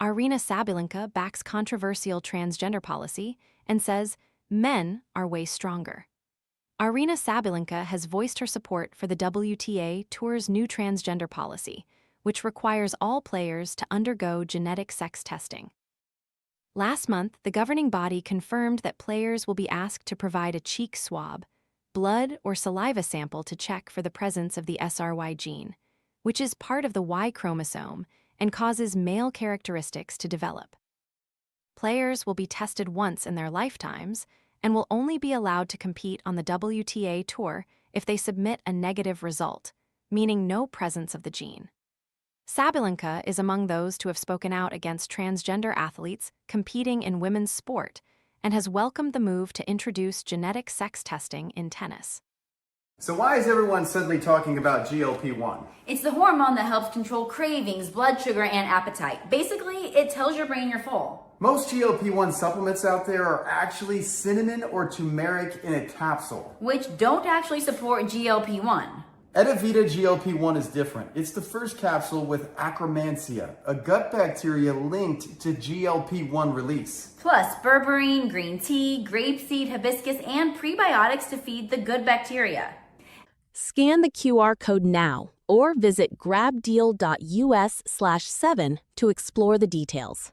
Aryna Sabalenka backs controversial transgender policy and says men are way stronger. Aryna Sabalenka has voiced her support for the WTA Tour's new transgender policy, which requires all players to undergo genetic sex testing. Last month, the governing body confirmed that players will be asked to provide a cheek swab, blood or saliva sample to check for the presence of the SRY gene, which is part of the Y chromosome and causes male characteristics to develop. Players will be tested once in their lifetimes and will only be allowed to compete on the WTA Tour if they submit a negative result, meaning no presence of the gene. Sabalenka is among those to have spoken out against transgender athletes competing in women's sport and has welcomed the move to introduce genetic sex testing in tennis. So why is everyone suddenly talking about GLP-1? It's the hormone that helps control cravings, blood sugar, and appetite. Basically, it tells your brain you're full. Most GLP-1 supplements out there are actually cinnamon or turmeric in a capsule, Which don't actually support GLP-1. Edavita GLP-1 is different. It's the first capsule with Akkermansia, a gut bacteria linked to GLP-1 release. Plus berberine, green tea, grapeseed, hibiscus, and prebiotics to feed the good bacteria. Scan the QR code now or visit grabdeal.us/7 to explore the details.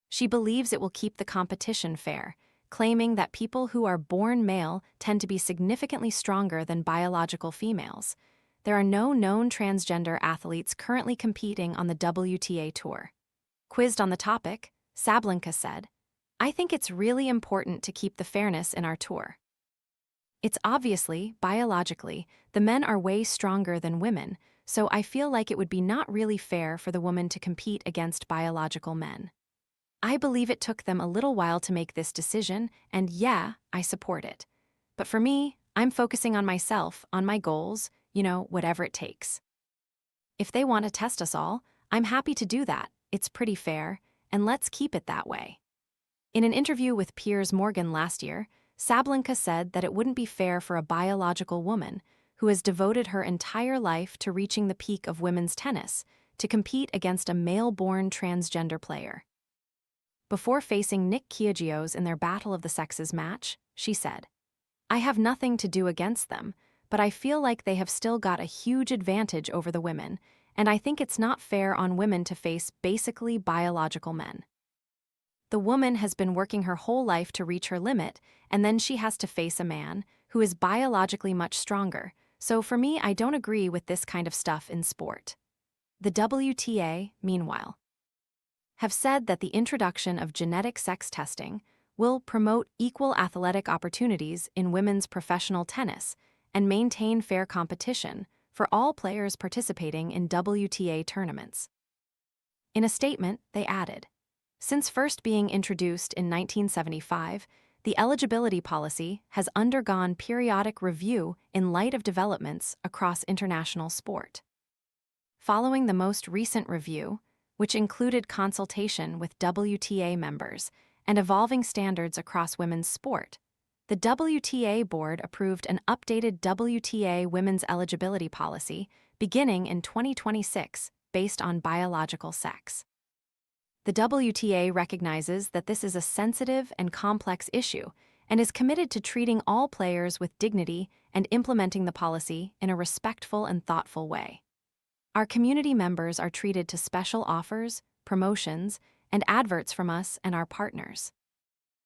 She believes it will keep the competition fair, claiming that people who are born male tend to be significantly stronger than biological females. There are no known transgender athletes currently competing on the WTA Tour. Quizzed on the topic, Sabalenka said, "I think it's really important to keep the fairness in our tour. It's obviously, biologically, the men are way stronger than women, so I feel like it would be not really fair for the woman to compete against biological men. I believe it took them a little while to make this decision, and yeah, I support it. But for me, I'm focusing on myself, on my goals, whatever it takes. If they want to test us all, I'm happy to do that. It's pretty fair, and let's keep it that way." In an interview with Piers Morgan last year, Sabalenka said that it wouldn't be fair for a biological woman who has devoted her entire life to reaching the peak of women's tennis to compete against a male-born transgender player. Before facing Nick Kyrgios in their Battle of the Sexes match, she said, "I have nothing to do against them, but I feel like they have still got a huge advantage over the women, and I think it's not fair on women to face basically biological men. The woman has been working her whole life to reach her limit, and then she has to face a man who is biologically much stronger, so for me, I don't agree with this kind of stuff in sport." The WTA, meanwhile, have said that the introduction of genetic sex testing will promote equal athletic opportunities in women's professional tennis and maintain fair competition for all players participating in WTA tournaments. In a statement, they added, "Since first being introduced in 1975, the eligibility policy has undergone periodic review in light of developments across international sport. Following the most recent review, which included consultation with WTA members and evolving standards across women's sport, the WTA board approved an updated WTA women's eligibility policy beginning in 2026 based on biological sex. The WTA recognizes that this is a sensitive and complex issue and is committed to treating all players with dignity and implementing the policy in a respectful and thoughtful way. Our community members are treated to special offers, promotions, and adverts from us and our partners.